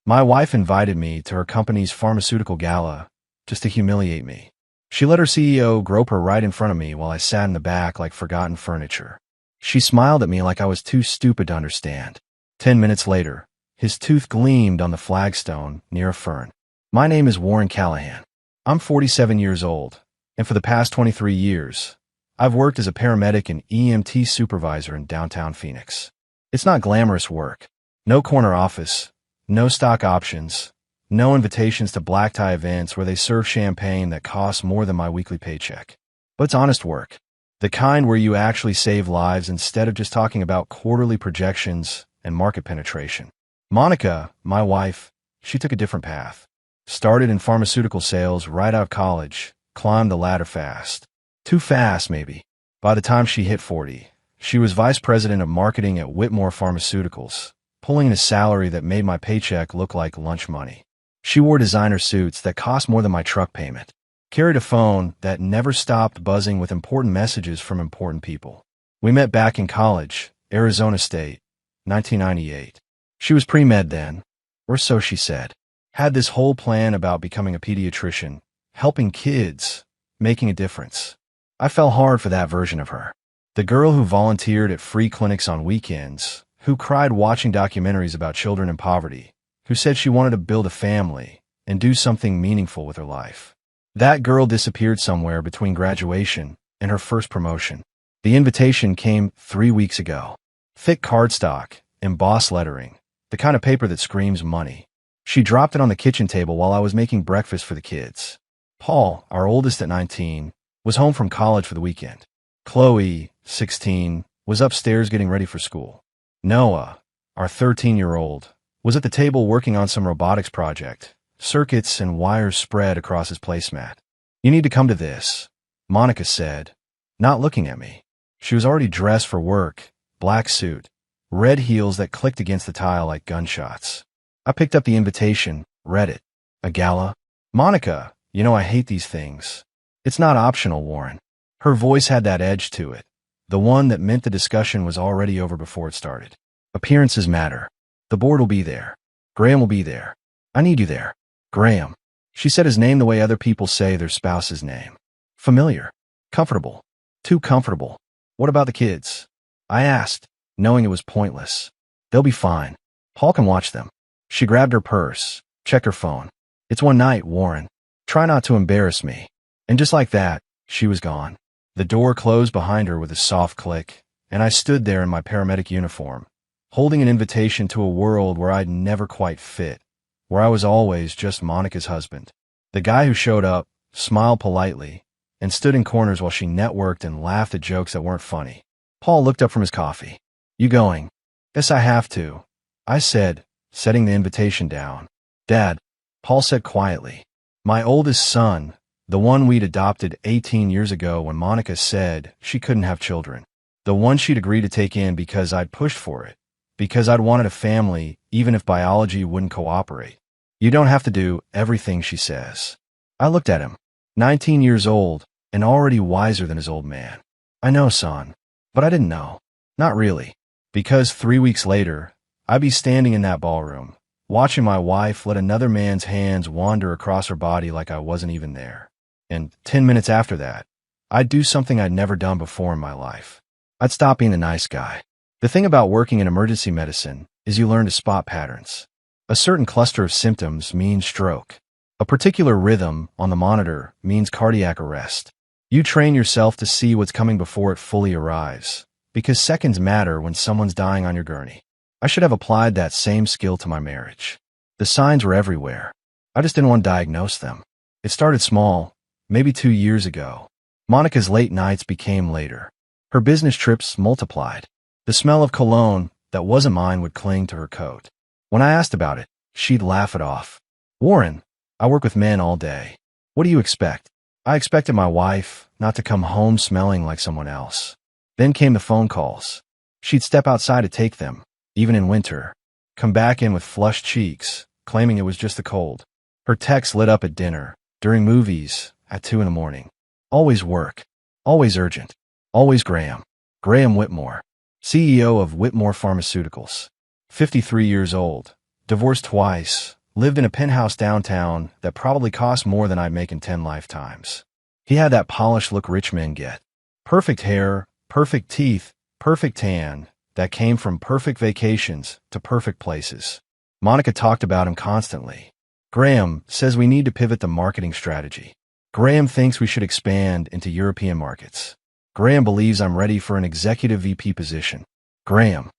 My wife invited me to her company's pharmaceutical gala just to humiliate me. She let her CEO grope her right in front of me while I sat in the back like forgotten furniture. She smiled at me like I was too stupid to understand. 10 minutes later, his tooth gleamed on the flagstone near a fern. My name is Warren Callahan. I'm 47 years old, and for the past 23 years, I've worked as a paramedic and EMT supervisor in downtown Phoenix. It's not glamorous work. No corner office, no stock options, no invitations to black tie events where they serve champagne that costs more than my weekly paycheck. But it's honest work. The kind where you actually save lives instead of just talking about quarterly projections and market penetration. Monica, my wife, she took a different path. Started in pharmaceutical sales right out of college, climbed the ladder fast. Too fast, maybe. By the time she hit 40, she was vice president of marketing at Whitmore Pharmaceuticals, pulling in a salary that made my paycheck look like lunch money. She wore designer suits that cost more than my truck payment, carried a phone that never stopped buzzing with important messages from important people. We met back in college, Arizona State, 1998. She was pre-med then, or so she said. Had this whole plan about becoming a pediatrician, helping kids, making a difference. I fell hard for that version of her. The girl who volunteered at free clinics on weekends, who cried watching documentaries about children in poverty, who said she wanted to build a family and do something meaningful with her life. That girl disappeared somewhere between graduation and her first promotion. The invitation came 3 weeks ago. Thick cardstock, embossed lettering, the kind of paper that screams money. She dropped it on the kitchen table while I was making breakfast for the kids. Paul, our oldest at 19, was home from college for the weekend. Chloe, 16, was upstairs getting ready for school. Noah, our 13-year-old, was at the table working on some robotics project, circuits and wires spread across his placemat. "You need to come to this," Monica said, not looking at me. She was already dressed for work, black suit, red heels that clicked against the tile like gunshots. I picked up the invitation, read it. A gala? "Monica, you know I hate these things." "It's not optional, Warren." Her voice had that edge to it, the one that meant the discussion was already over before it started. "Appearances matter. The board will be there. Graham will be there. I need you there. Graham." She said his name the way other people say their spouse's name. Familiar. Comfortable. Too comfortable. "What about the kids?" I asked, knowing it was pointless. "They'll be fine. Paul can watch them." She grabbed her purse, checked her phone. "It's one night, Warren. Try not to embarrass me." And just like that, she was gone. The door closed behind her with a soft click, and I stood there in my paramedic uniform, holding an invitation to a world where I'd never quite fit, where I was always just Monica's husband. The guy who showed up, smiled politely, and stood in corners while she networked and laughed at jokes that weren't funny. Paul looked up from his coffee. "You going?" "Yes, I have to," I said, setting the invitation down. "Dad," Paul said quietly. "My oldest son, the one we'd adopted 18 years ago when Monica said she couldn't have children. The one she'd agreed to take in because I'd pushed for it, because I'd wanted a family even if biology wouldn't cooperate. You don't have to do everything she says." I looked at him, 19 years old and already wiser than his old man. "I know, son." But I didn't know. Not really. Because 3 weeks later, I'd be standing in that ballroom, watching my wife let another man's hands wander across her body like I wasn't even there. And 10 minutes after that, I'd do something I'd never done before in my life. I'd stop being the nice guy. The thing about working in emergency medicine is you learn to spot patterns. A certain cluster of symptoms means stroke. A particular rhythm on the monitor means cardiac arrest. You train yourself to see what's coming before it fully arrives, because seconds matter when someone's dying on your gurney. I should have applied that same skill to my marriage. The signs were everywhere. I just didn't want to diagnose them. It started small, maybe 2 years ago. Monica's late nights became later. Her business trips multiplied. The smell of cologne that wasn't mine would cling to her coat. When I asked about it, she'd laugh it off. "Warren, I work with men all day. What do you expect?" I expected my wife not to come home smelling like someone else. Then came the phone calls. She'd step outside to take them, even in winter, come back in with flushed cheeks, claiming it was just the cold. Her texts lit up at dinner, during movies, at 2 in the morning. Always work. Always urgent. Always Graham. Graham Whitmore, CEO of Whitmore Pharmaceuticals. 53 years old, divorced twice, lived in a penthouse downtown that probably cost more than I'd make in 10 lifetimes. He had that polished look rich men get. Perfect hair, perfect teeth, perfect tan, that came from perfect vacations to perfect places. Monica talked about him constantly. Graham says we need to pivot the marketing strategy. Graham thinks we should expand into European markets. Graham believes I'm ready for an executive VP position. Graham.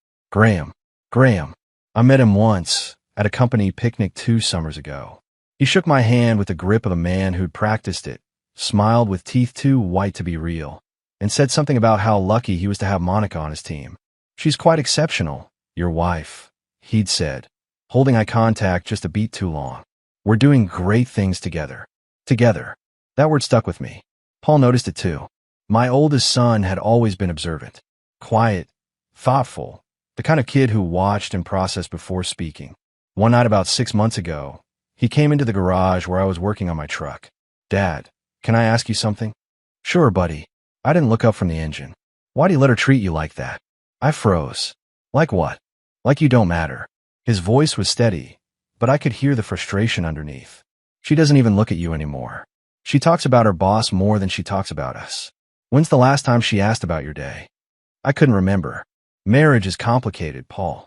I met him once at a company picnic 2 summers ago. He shook my hand with the grip of a man who'd practiced it, smiled with teeth too white to be real, and said something about how lucky he was to have Monica on his team. She's quite exceptional, your wife, he'd said, holding eye contact just a beat too long. We're doing great things together. Together. That word stuck with me. Paul noticed it too. My oldest son had always been observant, quiet, thoughtful, the kind of kid who watched and processed before speaking. One night about 6 months ago, he came into the garage where I was working on my truck. Dad, can I ask you something? Sure, buddy. I didn't look up from the engine. Why do you let her treat you like that? I froze. Like what? Like you don't matter. His voice was steady, but I could hear the frustration underneath. She doesn't even look at you anymore. She talks about her boss more than she talks about us. When's the last time she asked about your day? I couldn't remember. Marriage is complicated, Paul.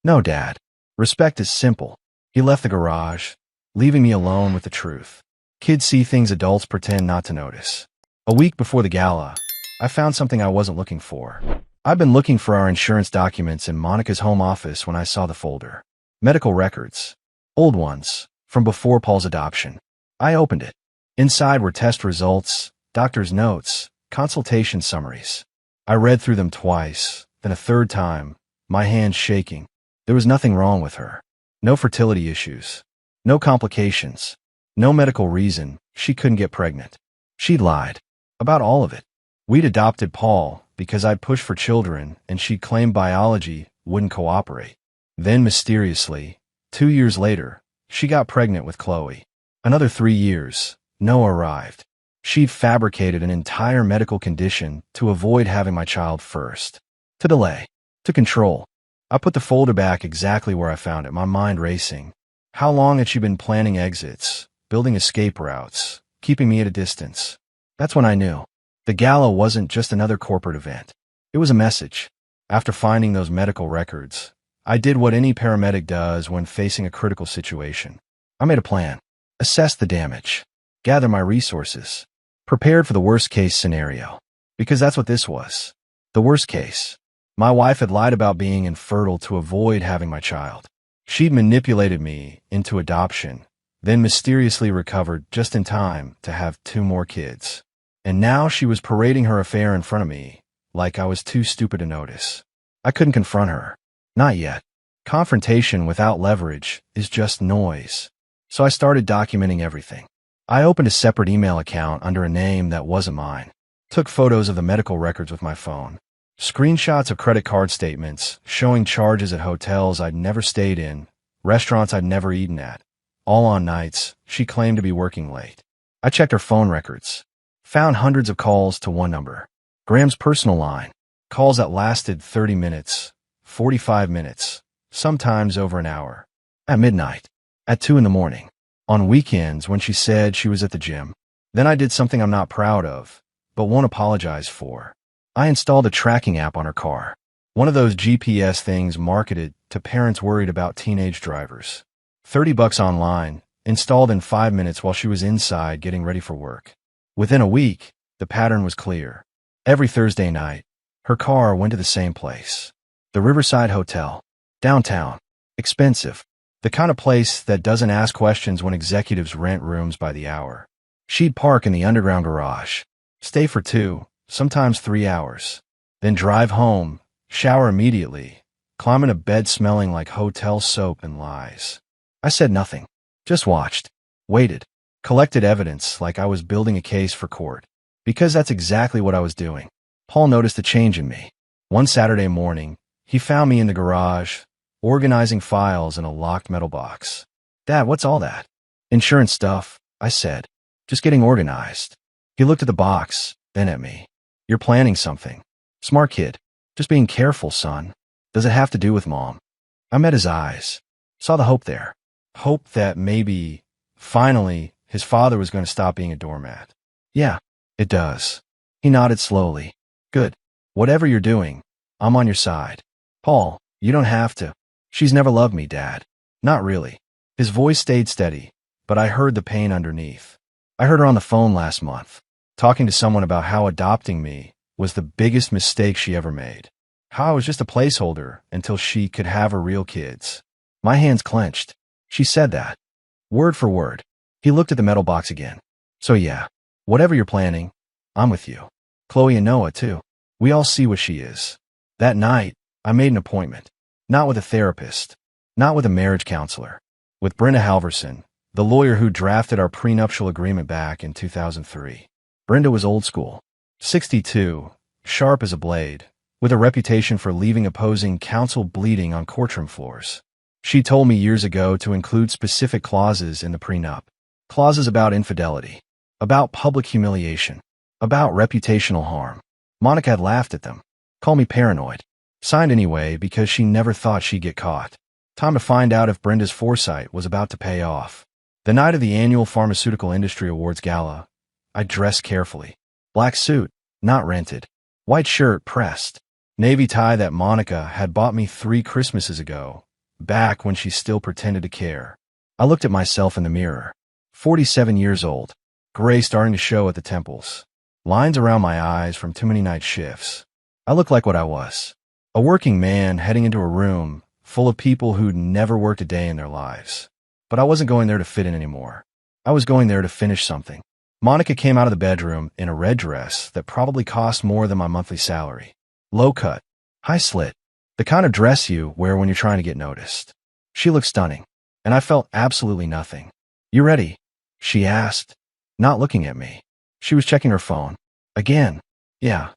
No, Dad. Respect is simple. He left the garage, leaving me alone with the truth. Kids see things adults pretend not to notice. A week before the gala, I found something I wasn't looking for. I'd been looking for our insurance documents in Monica's home office when I saw the folder. Medical records. Old ones, from before Paul's adoption. I opened it. Inside were test results, doctor's notes, consultation summaries. I read through them twice, then a third time, my hands shaking. There was nothing wrong with her. No fertility issues. No complications. No medical reason she couldn't get pregnant. She'd lied. About all of it. We'd adopted Paul because I'd pushed for children and she claimed biology wouldn't cooperate. Then mysteriously, 2 years later, she got pregnant with Chloe. Another 3 years, Noah arrived. She'd fabricated an entire medical condition to avoid having my child first. To delay. To control. I put the folder back exactly where I found it, my mind racing. How long had she been planning exits, building escape routes, keeping me at a distance? That's when I knew. The gala wasn't just another corporate event. It was a message. After finding those medical records, I did what any paramedic does when facing a critical situation. I made a plan. Assessed the damage. Gathered my resources. Prepared for the worst-case scenario. Because that's what this was. The worst case. My wife had lied about being infertile to avoid having my child. She'd manipulated me into adoption, then mysteriously recovered just in time to have 2 more kids. And now she was parading her affair in front of me, like I was too stupid to notice. I couldn't confront her. Not yet. Confrontation without leverage is just noise. So I started documenting everything. I opened a separate email account under a name that wasn't mine. Took photos of the medical records with my phone. Screenshots of credit card statements showing charges at hotels I'd never stayed in, restaurants I'd never eaten at, all on nights she claimed to be working late. I checked her phone records. Found hundreds of calls to one number. Graham's personal line. Calls that lasted 30 minutes, 45 minutes, sometimes over an hour. At midnight. At 2 in the morning. On weekends when she said she was at the gym. Then I did something I'm not proud of, but won't apologize for. I installed a tracking app on her car. One of those GPS things marketed to parents worried about teenage drivers. $30 online, installed in 5 minutes while she was inside getting ready for work. Within a week, the pattern was clear. Every Thursday night, her car went to the same place. The Riverside Hotel. Downtown. Expensive. The kind of place that doesn't ask questions when executives rent rooms by the hour. She'd park in the underground garage. Stay for 2, sometimes 3 hours. Then drive home, shower immediately, climb in a bed smelling like hotel soap and lies. I said nothing. Just watched. Waited. Collected evidence like I was building a case for court. Because that's exactly what I was doing. Paul noticed a change in me. One Saturday morning, he found me in the garage, organizing files in a locked metal box. Dad, what's all that? Insurance stuff, I said. Just getting organized. He looked at the box, then at me. You're planning something. Smart kid. Just being careful, son. Does it have to do with Mom? I met his eyes. Saw the hope there. Hope that maybe, finally, his father was going to stop being a doormat. Yeah, it does. He nodded slowly. Good. Whatever you're doing, I'm on your side. Paul, you don't have to. She's never loved me, Dad. Not really. His voice stayed steady, but I heard the pain underneath. I heard her on the phone last month, talking to someone about how adopting me was the biggest mistake she ever made. How I was just a placeholder until she could have her real kids. My hands clenched. She said that. Word for word. He looked at the metal box again. So yeah, whatever you're planning, I'm with you. Chloe and Noah, too. We all see what she is. That night, I made an appointment. Not with a therapist. Not with a marriage counselor. With Brenda Halverson, the lawyer who drafted our prenuptial agreement back in 2003. Brenda was old school. 62, sharp as a blade, with a reputation for leaving opposing counsel bleeding on courtroom floors. She told me years ago to include specific clauses in the prenup. Clauses about infidelity, about public humiliation, about reputational harm. Monica had laughed at them. Called me paranoid. Signed anyway because she never thought she'd get caught. Time to find out if Brenda's foresight was about to pay off. The night of the annual Pharmaceutical Industry Awards Gala, I dressed carefully. Black suit, not rented. White shirt, pressed. Navy tie that Monica had bought me 3 Christmases ago, back when she still pretended to care. I looked at myself in the mirror. 47 years old. Gray starting to show at the temples. Lines around my eyes from too many night shifts. I looked like what I was. A working man heading into a room full of people who'd never worked a day in their lives. But I wasn't going there to fit in anymore. I was going there to finish something. Monica came out of the bedroom in a red dress that probably cost more than my monthly salary. Low cut, high slit, the kind of dress you wear when you're trying to get noticed. She looked stunning, and I felt absolutely nothing. You ready? She asked, not looking at me. She was checking her phone. Again. Yeah.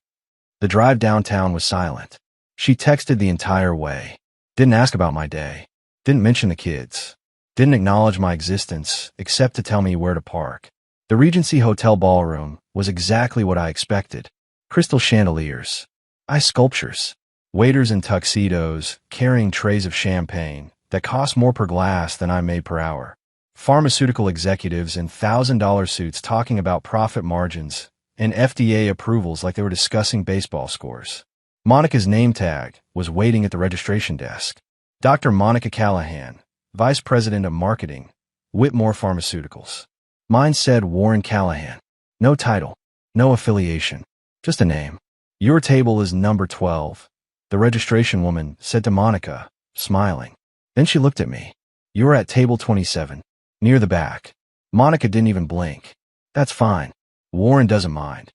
The drive downtown was silent. She texted the entire way. Didn't ask about my day. Didn't mention the kids. Didn't acknowledge my existence, except to tell me where to park. The Regency Hotel ballroom was exactly what I expected. Crystal chandeliers, ice sculptures, waiters in tuxedos carrying trays of champagne that cost more per glass than I made per hour. Pharmaceutical executives in $1,000 suits talking about profit margins and FDA approvals like they were discussing baseball scores. Monica's name tag was waiting at the registration desk. Dr. Monica Callahan, Vice President of Marketing, Whitmore Pharmaceuticals. Mine said Warren Callahan. No title, no affiliation, just a name. Your table is number 12, the registration woman said to Monica, smiling. Then she looked at me. You're at table 27, near the back. Monica didn't even blink. That's fine. Warren doesn't mind.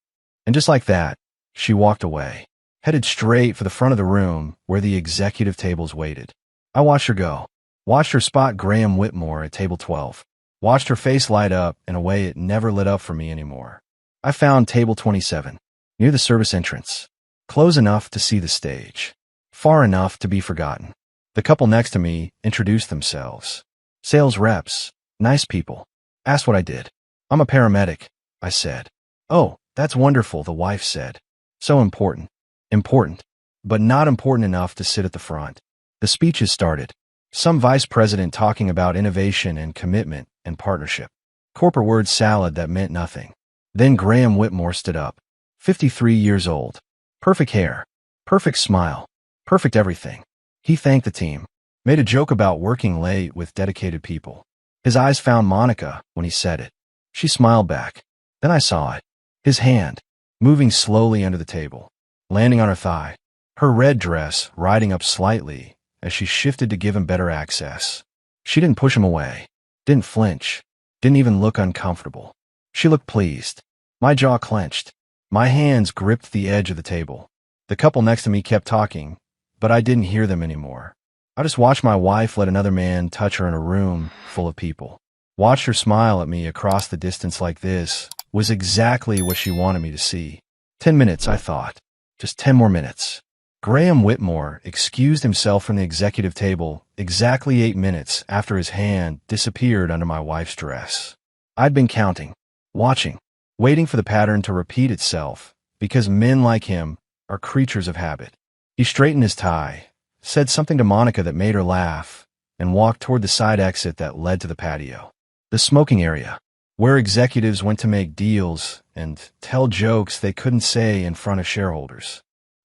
And just like that, she walked away, headed straight for the front of the room where the executive tables waited. I watched her go. Watched her spot Graham Whitmore at table 12. Watched her face light up in a way it never lit up for me anymore. I found table 27, near the service entrance. Close enough to see the stage. Far enough to be forgotten. The couple next to me introduced themselves. Sales reps, nice people. Asked what I did. I'm a paramedic, I said. Oh, that's wonderful, the wife said. So important. Important. But not important enough to sit at the front. The speeches started. Some vice president talking about innovation and commitment and partnership. Corporate word salad that meant nothing. Then Graham Whitmore stood up. 53 years old. Perfect hair. Perfect smile. Perfect everything. He thanked the team. Made a joke about working late with dedicated people. His eyes found Monica when he said it. She smiled back. Then I saw it. His hand, moving slowly under the table, landing on her thigh. Her red dress riding up slightly as she shifted to give him better access. She didn't push him away. Didn't flinch. Didn't even look uncomfortable. She looked pleased. My jaw clenched. My hands gripped the edge of the table. The couple next to me kept talking, but I didn't hear them anymore. I just watched my wife let another man touch her in a room full of people. Watched her smile at me across the distance like this was exactly what she wanted me to see. 10 minutes, I thought. Just 10 more minutes. Graham Whitmore excused himself from the executive table exactly 8 minutes after his hand disappeared under my wife's dress. I'd been counting, watching, waiting for the pattern to repeat itself, because men like him are creatures of habit. He straightened his tie, said something to Monica that made her laugh, and walked toward the side exit that led to the patio. The smoking area, where executives went to make deals and tell jokes they couldn't say in front of shareholders.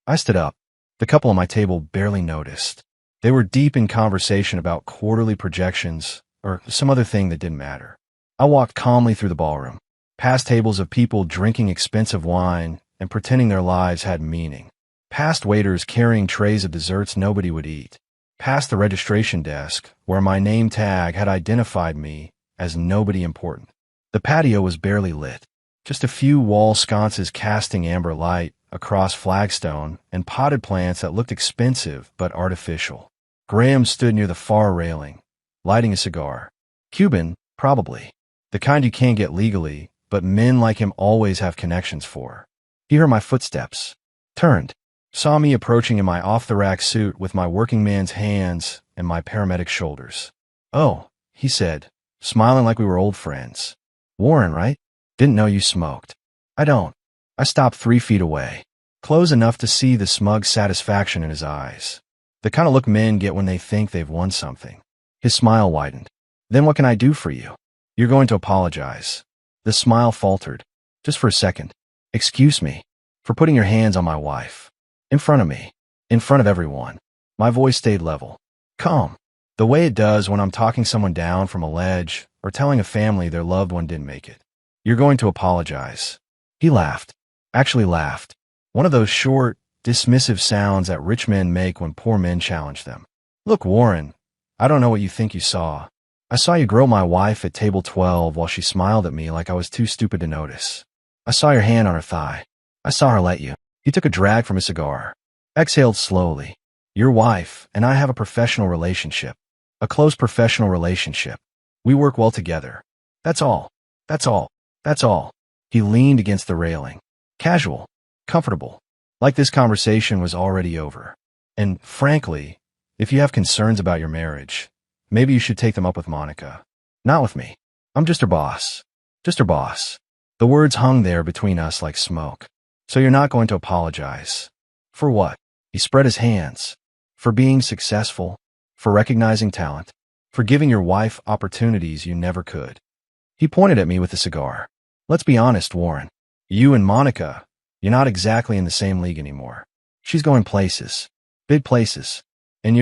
I stood up. The couple at my table barely noticed. They were deep in conversation about quarterly projections or some other thing that didn't matter. I walked calmly through the ballroom, past tables of people drinking expensive wine and pretending their lives had meaning, past waiters carrying trays of desserts nobody would eat, past the registration desk where my name tag had identified me as nobody important. The patio was barely lit, just a few wall sconces casting amber light across flagstone and potted plants that looked expensive but artificial. Graham stood near the far railing, lighting a cigar. Cuban, probably. The kind you can't get legally, but men like him always have connections for. He heard my footsteps, turned, saw me approaching in my off-the-rack suit with my working man's hands and my paramedic shoulders. "Oh," he said, smiling like we were old friends. "Warren, right? Didn't know you smoked." "I don't." I stopped 3 feet away, close enough to see the smug satisfaction in his eyes. The kind of look men get when they think they've won something. His smile widened. "Then what can I do for you?" "You're going to apologize." The smile faltered. "Just for a second. Excuse me for putting your hands on my wife. In front of me. In front of everyone." My voice stayed level, calm, the way it does when I'm talking someone down from a ledge or telling a family their loved one didn't make it. "You're going to apologize." He laughed. Actually laughed. One of those short, dismissive sounds that rich men make when poor men challenge them. "Look, Warren, I don't know what you think you saw. I saw you grill my wife at table 12 while she smiled at me like I was too stupid to notice. I saw your hand on her thigh. I saw her let you." He took a drag from his cigar, exhaled slowly. "Your wife and I have a professional relationship. A close professional relationship. We work well together. That's all. That's all. That's all." He leaned against the railing. Casual. Comfortable. Like this conversation was already over. "And frankly, if you have concerns about your marriage, maybe you should take them up with Monica. Not with me. I'm just her boss. Just her boss." The words hung there between us like smoke. "So you're not going to apologize. For what?" He spread his hands. "For being successful, for recognizing talent, for giving your wife opportunities you never could." He pointed at me with the cigar. "Let's be honest, Warren. You and Monica, you're not exactly in the same league anymore. She's going places. Big places. And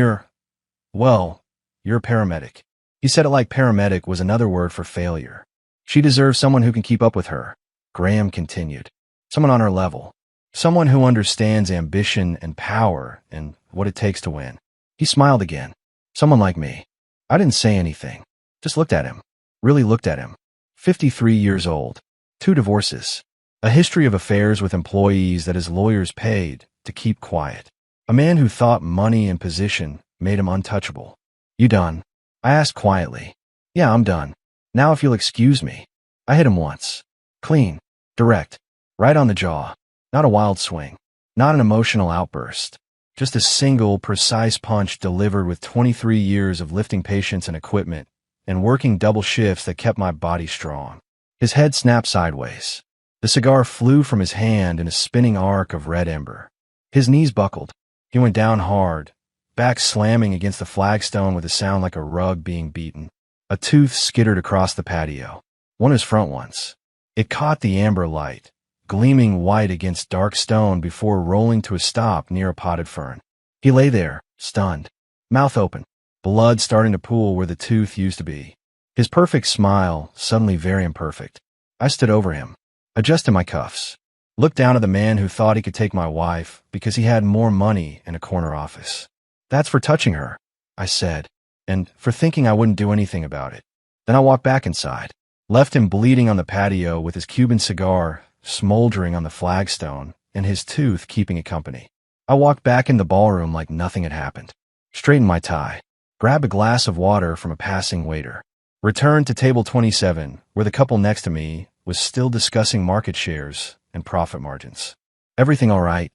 well, you're a paramedic." He said it like paramedic was another word for failure. "She deserves someone who can keep up with her," Graham continued. "Someone on her level. Someone who understands ambition and power and what it takes to win." He smiled again. "Someone like me." I didn't say anything. Just looked at him. Really looked at him. 53 years old. 2 divorces. A history of affairs with employees that his lawyers paid to keep quiet. A man who thought money and position made him untouchable. "You done?" I asked quietly. "Yeah, I'm done. Now if you'll excuse me." I hit him once. Clean. Direct. Right on the jaw. Not a wild swing. Not an emotional outburst. Just a single, precise punch delivered with 23 years of lifting patients and equipment and working double shifts that kept my body strong. His head snapped sideways. The cigar flew from his hand in a spinning arc of red ember. His knees buckled. He went down hard, back slamming against the flagstone with a sound like a rug being beaten. A tooth skittered across the patio. One of his front ones. It caught the amber light, gleaming white against dark stone before rolling to a stop near a potted fern. He lay there, stunned, mouth open, blood starting to pool where the tooth used to be. His perfect smile suddenly very imperfect. I stood over him, adjusted my cuffs, looked down at the man who thought he could take my wife because he had more money in a corner office. "That's for touching her," I said, "and for thinking I wouldn't do anything about it." Then I walked back inside, left him bleeding on the patio with his Cuban cigar smoldering on the flagstone and his tooth keeping it company. I walked back in the ballroom like nothing had happened, straightened my tie, grabbed a glass of water from a passing waiter, returned to table 27, where the couple next to me was still discussing market shares and profit margins. "Everything all right?"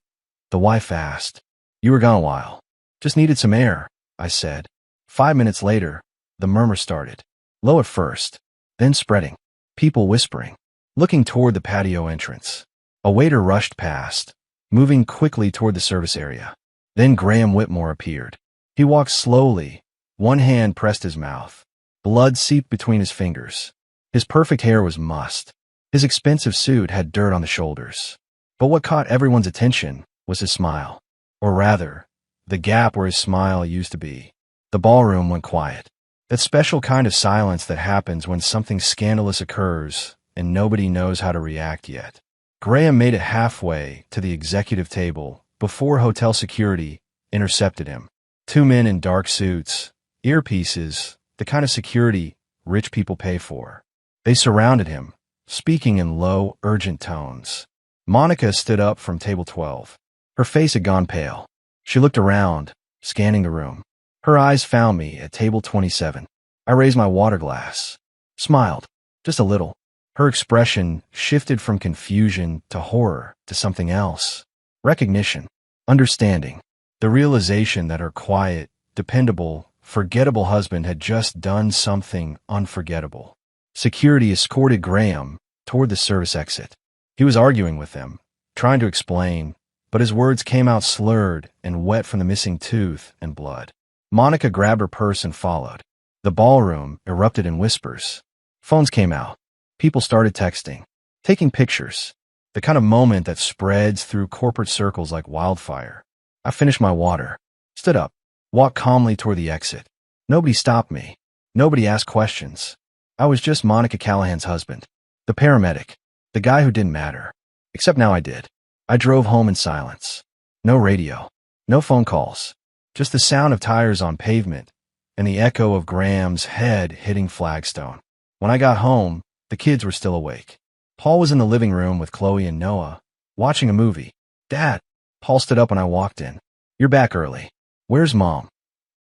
the wife asked. "You were gone a while. Just needed some air," I said. 5 minutes later, the murmur started. Low at first, then spreading. People whispering, looking toward the patio entrance. A waiter rushed past, moving quickly toward the service area. Then Graham Whitmore appeared. He walked slowly, One hand pressed his mouth. Blood seeped between his fingers. His perfect hair was mussed. His expensive suit had dirt on the shoulders. But what caught everyone's attention was his smile. Or rather, the gap where his smile used to be. The ballroom went quiet. That special kind of silence that happens when something scandalous occurs and nobody knows how to react yet. Graham made it halfway to the executive table before hotel security intercepted him. Two men in dark suits, earpieces, the kind of security rich people pay for. They surrounded him, speaking in low, urgent tones. Monica stood up from table 12. Her face had gone pale. She looked around, scanning the room. Her eyes found me at table 27. I raised my water glass, smiled, just a little. Her expression shifted from confusion to horror to something else. Recognition, understanding, the realization that her quiet, dependable, forgettable husband had just done something unforgettable. Security escorted Graham toward the service exit. He was arguing with them, trying to explain, but his words came out slurred and wet from the missing tooth and blood. Monica grabbed her purse and followed. The ballroom erupted in whispers. Phones came out. People started texting, taking pictures, the kind of moment that spreads through corporate circles like wildfire. I finished my water, stood up, walked calmly toward the exit. Nobody stopped me. Nobody asked questions. I was just Monica Callahan's husband, the paramedic, the guy who didn't matter. Except now I did. I drove home in silence. No radio, no phone calls, just the sound of tires on pavement and the echo of Graham's head hitting flagstone. When I got home, the kids were still awake. Paul was in the living room with Chloe and Noah, watching a movie. Dad. Paul stood up when I walked in. You're back early. Where's Mom?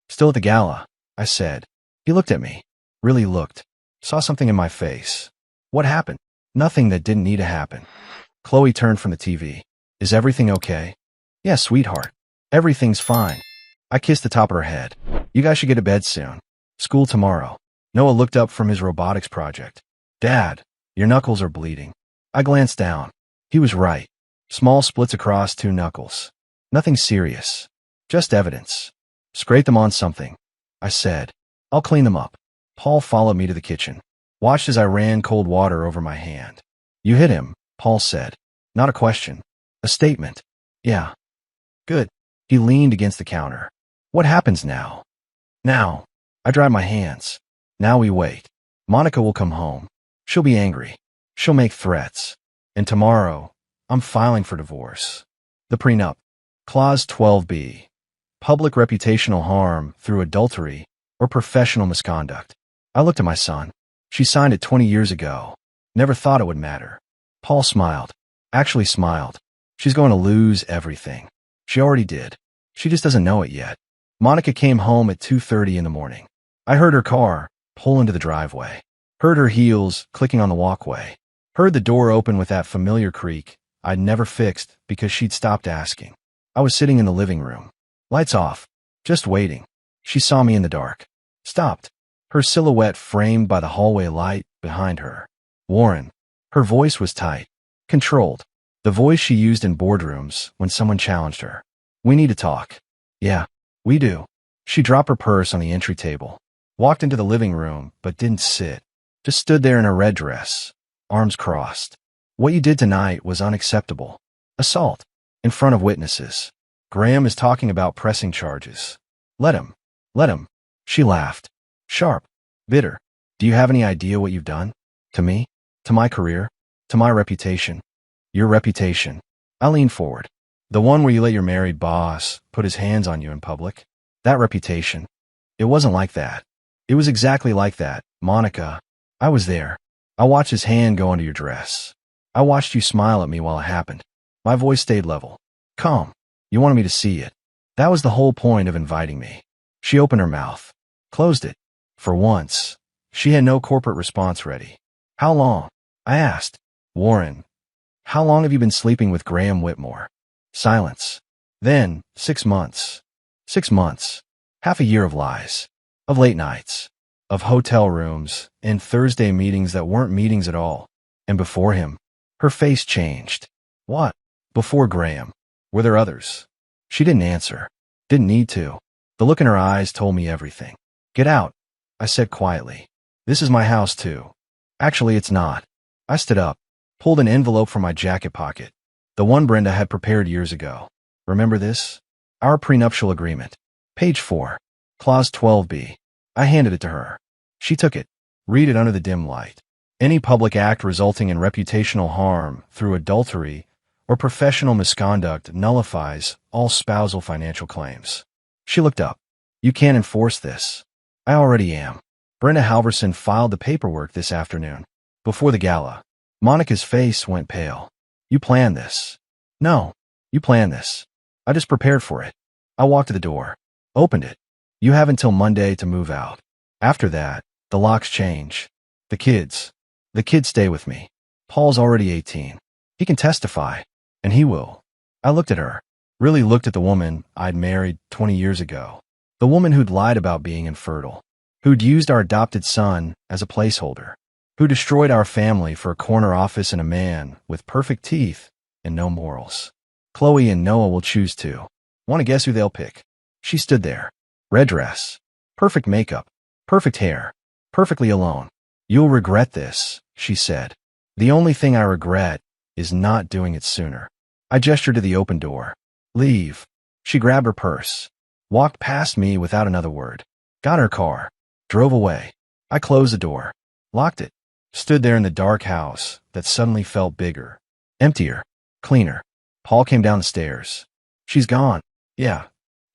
Still at the gala, I said. He looked at me. Really looked. Saw something in my face. What happened? Nothing that didn't need to happen. Chloe turned from the TV. Is everything okay? Yeah, sweetheart. Everything's fine. I kissed the top of her head. You guys should get to bed soon. School tomorrow. Noah looked up from his robotics project. Dad, your knuckles are bleeding. I glanced down. He was right. Small splits across 2 knuckles. Nothing serious. Just evidence. Scrape them on something, I said. I'll clean them up. Paul followed me to the kitchen. Watched as I ran cold water over my hand. You hit him, Paul said. Not a question. A statement. Yeah. Good. He leaned against the counter. What happens now? Now. I dried my hands. Now we wait. Monica will come home. She'll be angry. She'll make threats. And tomorrow, I'm filing for divorce. The prenup. Clause 12b. Public reputational harm through adultery or professional misconduct. I looked at my son. She signed it 20 years ago. Never thought it would matter. Paul smiled. Actually smiled. She's going to lose everything. She already did. She just doesn't know it yet. Monica came home at 2:30 in the morning. I heard her car pull into the driveway. Heard her heels clicking on the walkway. Heard the door open with that familiar creak I'd never fixed because she'd stopped asking. I was sitting in the living room. Lights off. Just waiting. She saw me in the dark. Stopped. Her silhouette framed by the hallway light behind her. Warren. Her voice was tight. Controlled. The voice she used in boardrooms when someone challenged her. We need to talk. Yeah, we do. She dropped her purse on the entry table. Walked into the living room, but didn't sit. Just stood there in her red dress, arms crossed. What you did tonight was unacceptable. Assault. In front of witnesses. Graham is talking about pressing charges. Let him. Let him. She laughed. Sharp. Bitter. Do you have any idea what you've done? To me? To my career? To my reputation? Your reputation. I leaned forward. The one where you let your married boss put his hands on you in public? That reputation. It wasn't like that. It was exactly like that, Monica. I was there. I watched his hand go under your dress. I watched you smile at me while it happened. My voice stayed level. Calm. You wanted me to see it. That was the whole point of inviting me. She opened her mouth. Closed it. For once, she had no corporate response ready. How long? I asked. Warren. How long have you been sleeping with Graham Whitmore? Silence. Then, 6 months. 6 months. Half a year of lies. Of late nights. Of hotel rooms and Thursday meetings that weren't meetings at all. And before him, her face changed. What? Before Graham. Were there others? She didn't answer. Didn't need to. The look in her eyes told me everything. Get out, I said quietly. This is my house too. Actually, it's not. I stood up, pulled an envelope from my jacket pocket. The one Brenda had prepared years ago. Remember this? Our prenuptial agreement. Page 4. Clause 12b. I handed it to her. She took it. Read it under the dim light. Any public act resulting in reputational harm through adultery or professional misconduct nullifies all spousal financial claims. She looked up. You can't enforce this. I already am. Brenda Halverson filed the paperwork this afternoon. Before the gala. Monica's face went pale. You planned this. No, you planned this. I just prepared for it. I walked to the door. Opened it. You have until Monday to move out. After that, the locks change. The kids stay with me. Paul's already 18. He can testify. And he will. I looked at her. Really looked at the woman I'd married 20 years ago. The woman who'd lied about being infertile. Who'd used our adopted son as a placeholder. Who destroyed our family for a corner office and a man with perfect teeth and no morals. Chloe and Noah will choose to. Want to guess who they'll pick? She stood there. Red dress. Perfect makeup. Perfect hair. Perfectly alone. You'll regret this, she said. The only thing I regret is not doing it sooner. I gestured to the open door. Leave. She grabbed her purse. Walked past me without another word. Got her car. Drove away. I closed the door. Locked it. Stood there in the dark house that suddenly felt bigger. Emptier. Cleaner. Paul came down the stairs. She's gone. Yeah.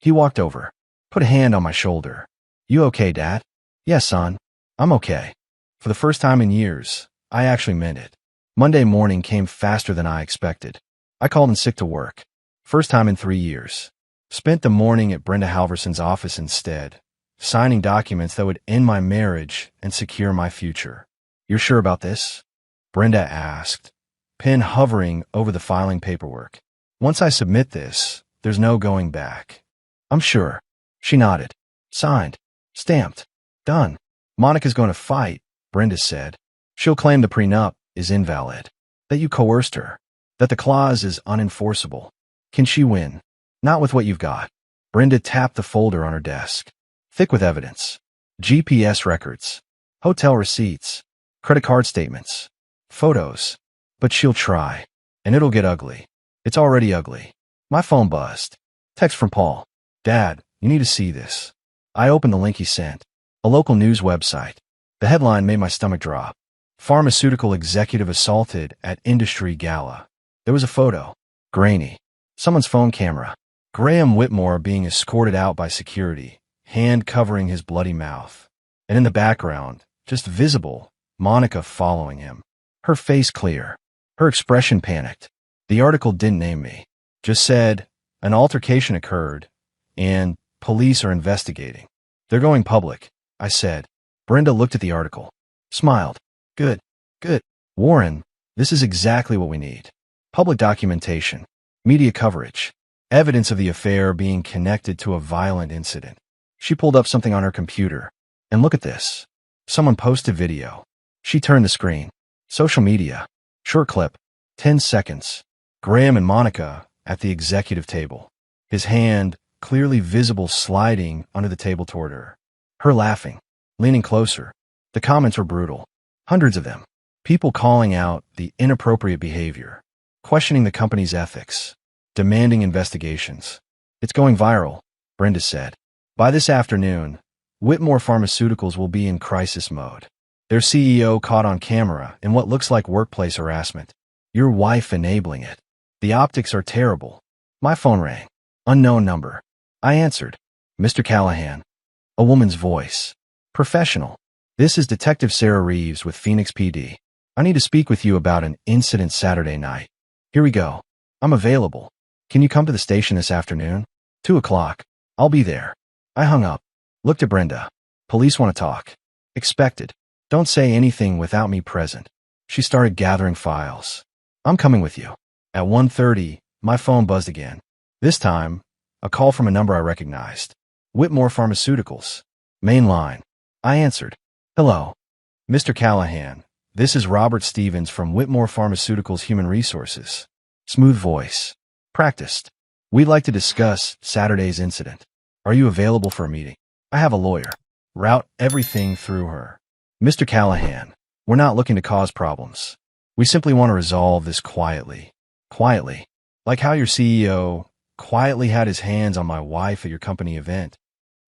He walked over. Put a hand on my shoulder. You okay, Dad? Yes, son. I'm okay. For the first time in years, I actually meant it. Monday morning came faster than I expected. I called in sick to work. First time in 3 years. Spent the morning at Brenda Halverson's office instead, signing documents that would end my marriage and secure my future. You're sure about this? Brenda asked, pen hovering over the filing paperwork. Once I submit this, there's no going back. I'm sure. She nodded. Signed. Stamped. Done. Monica's going to fight, Brenda said. She'll claim the prenup is invalid. That you coerced her. That the clause is unenforceable. Can she win? Not with what you've got. Brenda tapped the folder on her desk. Thick with evidence. GPS records. Hotel receipts. Credit card statements. Photos. But she'll try. And it'll get ugly. It's already ugly. My phone buzzed. Text from Paul. Dad, you need to see this. I opened the link he sent. A local news website. The headline made my stomach drop. Pharmaceutical executive assaulted at industry gala. There was a photo. Grainy. Someone's phone camera. Graham Whitmore being escorted out by security, hand covering his bloody mouth. And in the background, just visible, Monica following him. Her face clear. Her expression panicked. The article didn't name me. Just said, an altercation occurred, and police are investigating. They're going public, I said. Brenda looked at the article. Smiled. Good. Good. Warren, this is exactly what we need. Public documentation. Media coverage. Evidence of the affair being connected to a violent incident. She pulled up something on her computer. And look at this. Someone posted video. She turned the screen. Social media. Short clip. 10 seconds. Graham and Monica at the executive table. His hand, clearly visible, sliding under the table toward her. Her laughing. Leaning closer. The comments were brutal. Hundreds of them. People calling out the inappropriate behavior. Questioning the company's ethics. Demanding investigations. It's going viral, Brenda said. By this afternoon, Whitmore Pharmaceuticals will be in crisis mode. Their CEO caught on camera in what looks like workplace harassment. Your wife enabling it. The optics are terrible. My phone rang. Unknown number. I answered. Mr. Callahan. A woman's voice. Professional. This is Detective Sarah Reeves with Phoenix PD. I need to speak with you about an incident Saturday night. Here we go. I'm available. Can you come to the station this afternoon? 2 o'clock. I'll be there. I hung up. Looked at Brenda. Police want to talk. Expected. Don't say anything without me present. She started gathering files. I'm coming with you. At 1:30, my phone buzzed again. This time, a call from a number I recognized. Whitmore Pharmaceuticals. Main line. I answered. Hello. Mr. Callahan, this is Robert Stevens from Whitmore Pharmaceuticals Human Resources. Smooth voice. Practiced. We'd like to discuss Saturday's incident. Are you available for a meeting? I have a lawyer. route everything through her. Mr. Callahan, we're not looking to cause problems. We simply want to resolve this quietly. Quietly. Like how your CEO quietly had his hands on my wife at your company event.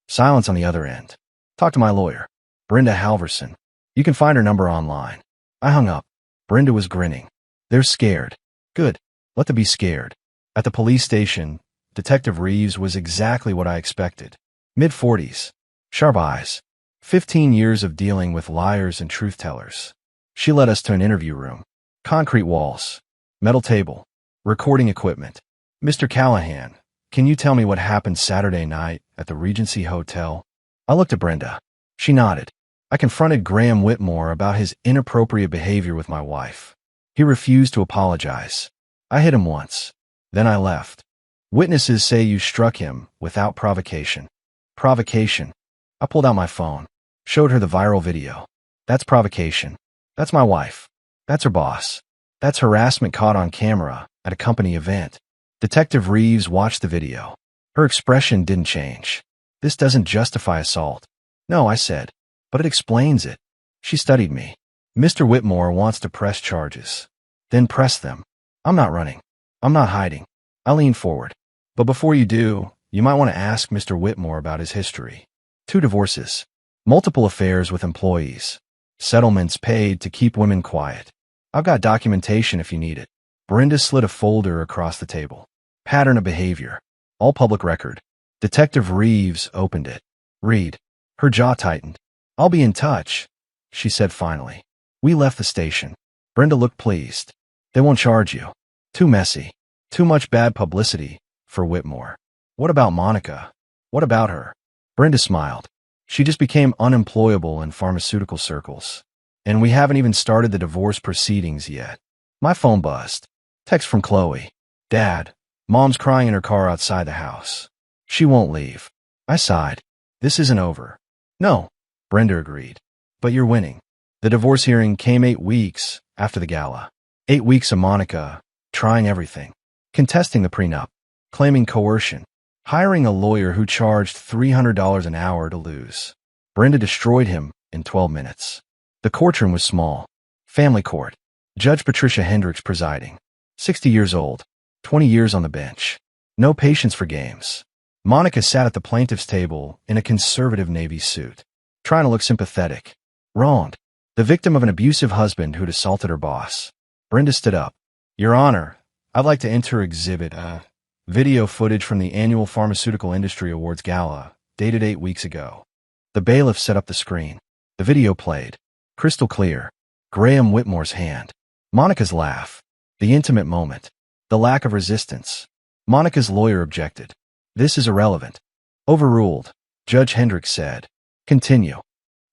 Silence on the other end. Talk to my lawyer, Brenda Halverson. You can find her number online. I hung up. Brenda was grinning. They're scared. Good. Let them be scared. At the police station, Detective Reeves was exactly what I expected. Mid-40s. Sharp eyes. 15 years of dealing with liars and truth-tellers. She led us to an interview room. Concrete walls. Metal table. Recording equipment. Mr. Callahan, can you tell me what happened Saturday night at the Regency Hotel? I looked at Brenda. She nodded. I confronted Graham Whitmore about his inappropriate behavior with my wife. He refused to apologize. I hit him once. Then I left. Witnesses say you struck him without provocation. Provocation. I pulled out my phone. Showed her the viral video. That's provocation. That's my wife. That's her boss. That's harassment caught on camera at a company event. Detective Reeves watched the video. Her expression didn't change. This doesn't justify assault. No, I said. But it explains it. She studied me. Mr. Whitmore wants to press charges. Then press them. I'm not running. I'm not hiding. I leaned forward. But before you do, you might want to ask Mr. Whitmore about his history. 2 divorces. Multiple affairs with employees. Settlements paid to keep women quiet. I've got documentation if you need it. Brenda slid a folder across the table. Pattern of behavior. All public record. Detective Reeves opened it. Read. Her jaw tightened. I'll be in touch, she said finally. We left the station. Brenda looked pleased. They won't charge you. Too messy. Too much bad publicity for Whitmore. What about Monica? What about her? Brenda smiled. She just became unemployable in pharmaceutical circles. And we haven't even started the divorce proceedings yet. My phone buzzed. Text from Chloe. Dad, Mom's crying in her car outside the house. She won't leave. I sighed. This isn't over. No, Brenda agreed. But you're winning. The divorce hearing came 8 weeks after the gala. 8 weeks of Monica trying everything. Contesting the prenup. Claiming coercion. Hiring a lawyer who charged $300 an hour to lose. Brenda destroyed him in 12 minutes. The courtroom was small. Family court. Judge Patricia Hendricks presiding. 60 years old. 20 years on the bench. No patience for games. Monica sat at the plaintiff's table in a conservative navy suit. Trying to look sympathetic. Wronged. The victim of an abusive husband who'd assaulted her boss. Brenda stood up. Your Honor, I'd like to enter exhibit video footage from the annual Pharmaceutical Industry Awards Gala, dated 8 weeks ago. The bailiff set up the screen. The video played. Crystal clear. Graham Whitmore's hand. Monica's laugh. The intimate moment. The lack of resistance. Monica's lawyer objected. This is irrelevant. Overruled. Judge Hendricks said. Continue.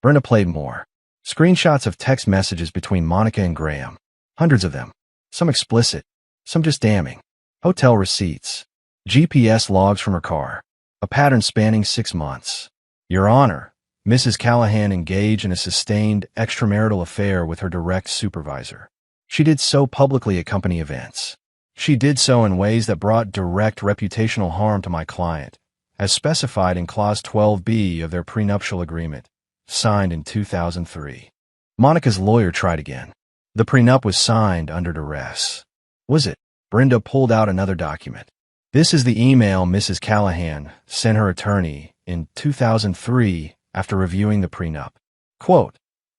Brenda played more. Screenshots of text messages between Monica and Graham. Hundreds of them. Some explicit. Some just damning. Hotel receipts. GPS logs from her car. A pattern spanning 6 months. Your Honor, Mrs. Callahan engaged in a sustained extramarital affair with her direct supervisor. She did so publicly at company events. She did so in ways that brought direct reputational harm to my client, as specified in Clause 12B of their prenuptial agreement, signed in 2003. Monica's lawyer tried again. The prenup was signed under duress. Was it? Brenda pulled out another document. This is the email Mrs. Callahan sent her attorney in 2003 after reviewing the prenup. Quote,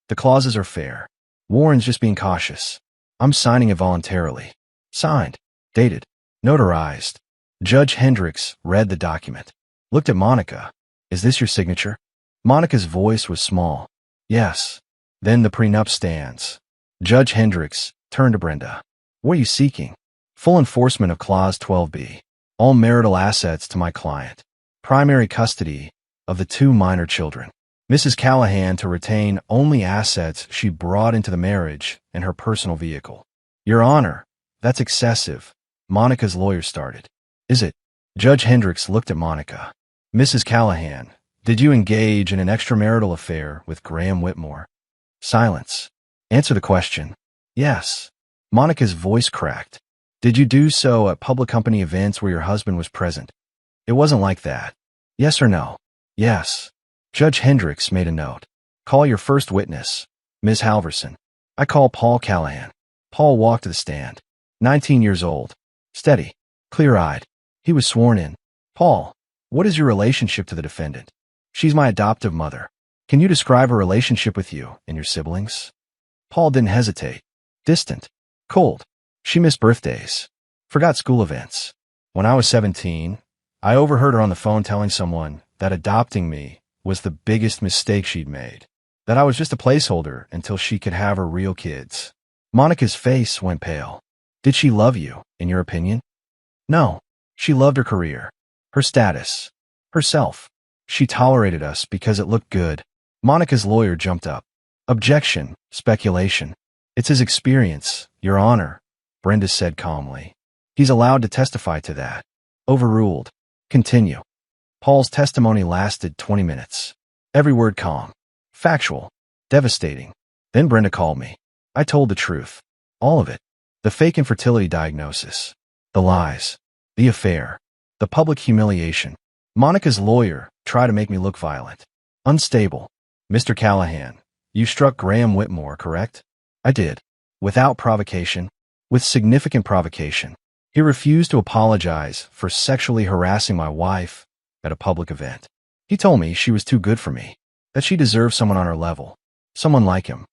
the clauses are fair. Warren's just being cautious. I'm signing it voluntarily. Signed. Dated. Notarized. Judge Hendricks read the document. Looked at Monica. Is this your signature? Monica's voice was small. Yes. Then the prenup stands. Judge Hendricks turned to Brenda. What are you seeking? Full enforcement of Clause 12B. All marital assets to my client. Primary custody of the 2 minor children. Mrs. Callahan to retain only assets she brought into the marriage and her personal vehicle. Your Honor, that's excessive. Monica's lawyer started. Is it? Judge Hendricks looked at Monica. Mrs. Callahan, did you engage in an extramarital affair with Graham Whitmore? Silence. Answer the question. Yes. Monica's voice cracked. Did you do so at public company events where your husband was present? It wasn't like that. Yes or no? Yes. Judge Hendricks made a note. Call your first witness, Ms. Halverson. I call Paul Callahan. Paul walked to the stand. 19 years old. Steady. Clear-eyed. He was sworn in. Paul, what is your relationship to the defendant? She's my adoptive mother. Can you describe her relationship with you and your siblings? Paul didn't hesitate. Distant. Cold. She missed birthdays. Forgot school events. When I was 17, I overheard her on the phone telling someone that adopting me was the biggest mistake she'd made. That I was just a placeholder until she could have her real kids. Monica's face went pale. Did she love you, in your opinion? No. She loved her career, her status, herself. She tolerated us because it looked good. Monica's lawyer jumped up. Objection, speculation. It's his experience, Your Honor, Brenda said calmly. He's allowed to testify to that. Overruled. Continue. Paul's testimony lasted 20 minutes. Every word calm. Factual. Devastating. Then Brenda called me. I told the truth. All of it. The fake infertility diagnosis. The lies. The affair. The public humiliation. Monica's lawyer tried to make me look violent. Unstable. Mr. Callahan, you struck Graham Whitmore, correct? I did. Without provocation. With significant provocation. He refused to apologize for sexually harassing my wife at a public event. He told me she was too good for me, that she deserved someone on her level, someone like him.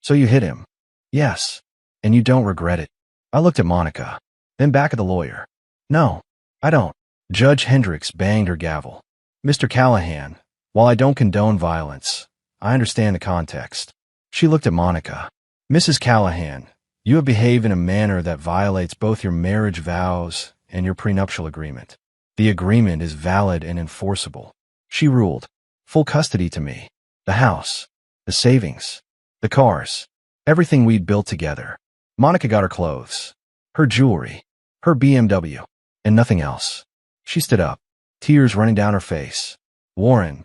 So you hit him? Yes. And you don't regret it? I looked at Monica, then back at the lawyer. No, I don't. Judge Hendricks banged her gavel. Mr. Callahan, while I don't condone violence, I understand the context. She looked at Monica. Mrs. Callahan, you have behaved in a manner that violates both your marriage vows and your prenuptial agreement. The agreement is valid and enforceable. She ruled. Full custody to me. The house. The savings. The cars. Everything we'd built together. Monica got her clothes. Her jewelry. Her BMW. And nothing else. She stood up. Tears running down her face. Warren.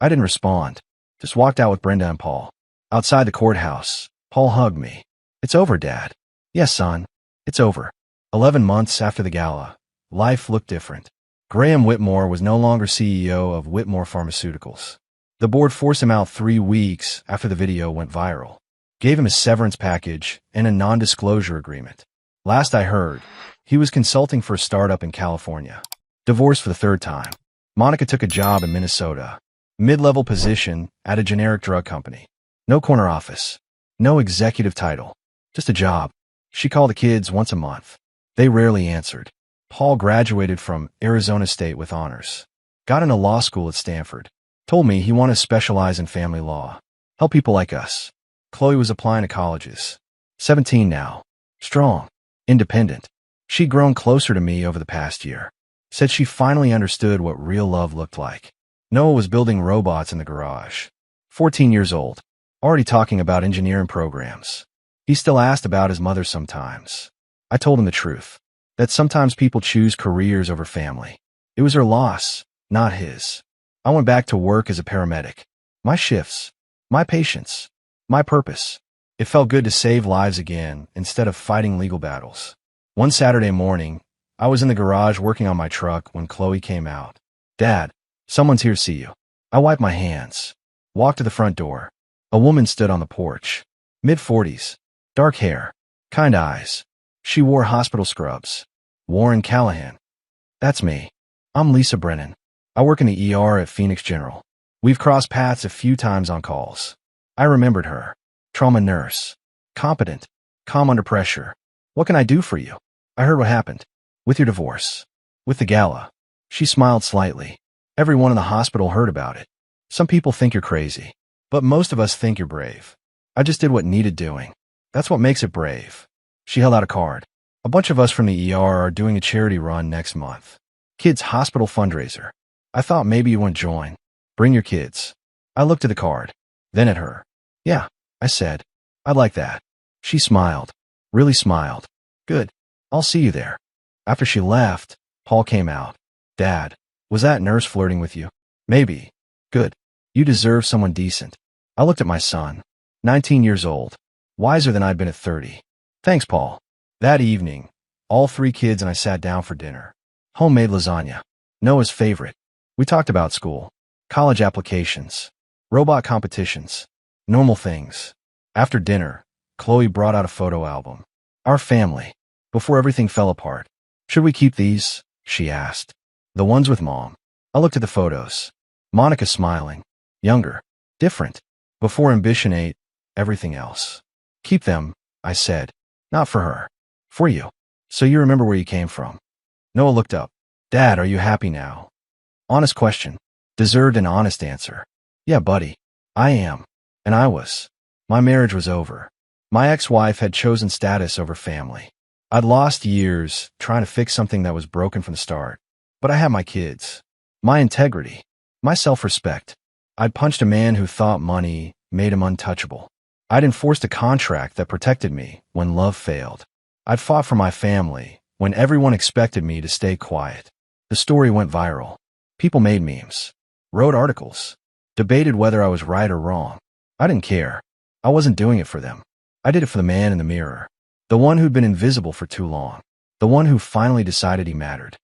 I didn't respond. Just walked out with Brenda and Paul. Outside the courthouse, Paul hugged me. It's over, Dad. Yes, son. It's over. 11 months after the gala, life looked different. Graham Whitmore was no longer CEO of Whitmore Pharmaceuticals. The board forced him out 3 weeks after the video went viral. Gave him a severance package and a non-disclosure agreement. Last I heard, he was consulting for a startup in California. Divorced for the 3rd time. Monica took a job in Minnesota. Mid-level position at a generic drug company. No corner office. No executive title. Just a job. She called the kids once a month. They rarely answered. Paul graduated from Arizona State with honors. Got into law school at Stanford. Told me he wanted to specialize in family law. Help people like us. Chloe was applying to colleges. 17 now. Strong. Independent. She'd grown closer to me over the past year. Said she finally understood what real love looked like. Noah was building robots in the garage. 14 years old. Already talking about engineering programs. He still asked about his mother sometimes. I told him the truth. That sometimes people choose careers over family. It was her loss, not his. I went back to work as a paramedic. My shifts. My patients. My purpose. It felt good to save lives again instead of fighting legal battles. One Saturday morning, I was in the garage working on my truck when Chloe came out. Dad, someone's here to see you. I wiped my hands. Walked to the front door. A woman stood on the porch. Mid-40s. Dark hair. Kind eyes. She wore hospital scrubs. Warren Callahan. That's me. I'm Lisa Brennan. I work in the ER at Phoenix General. We've crossed paths a few times on calls. I remembered her. Trauma nurse. Competent. Calm under pressure. What can I do for you? I heard what happened. With your divorce. With the gala. She smiled slightly. Everyone in the hospital heard about it. Some people think you're crazy. But most of us think you're brave. I just did what needed doing. That's what makes it brave. She held out a card. A bunch of us from the ER are doing a charity run next month. Kids hospital fundraiser. I thought maybe you want to join. Bring your kids. I looked at the card. Then at her. Yeah, I said. I'd like that. She smiled. Really smiled. Good. I'll see you there. After she left, Paul came out. Dad, was that nurse flirting with you? Maybe. Good. You deserve someone decent. I looked at my son. 19 years old. Wiser than I'd been at 30. Thanks, Paul. That evening, all 3 kids and I sat down for dinner. Homemade lasagna. Noah's favorite. We talked about school. College applications. Robot competitions. Normal things. After dinner, Chloe brought out a photo album. Our family. Before everything fell apart. Should we keep these? She asked. The ones with Mom. I looked at the photos. Monica smiling. Younger. Different. Before ambition ate everything else. Keep them, I said. Not for her. For you. So you remember where you came from. Noah looked up. Dad, are you happy now? Honest question. Deserved an honest answer. Yeah, buddy. I am. And I was. My marriage was over. My ex-wife had chosen status over family. I'd lost years trying to fix something that was broken from the start. But I had my kids. My integrity. My self-respect. I'd punched a man who thought money made him untouchable. I'd enforced a contract that protected me when love failed. I'd fought for my family when everyone expected me to stay quiet. The story went viral. People made memes, wrote articles, debated whether I was right or wrong. I didn't care. I wasn't doing it for them. I did it for the man in the mirror. The one who'd been invisible for too long. The one who finally decided he mattered.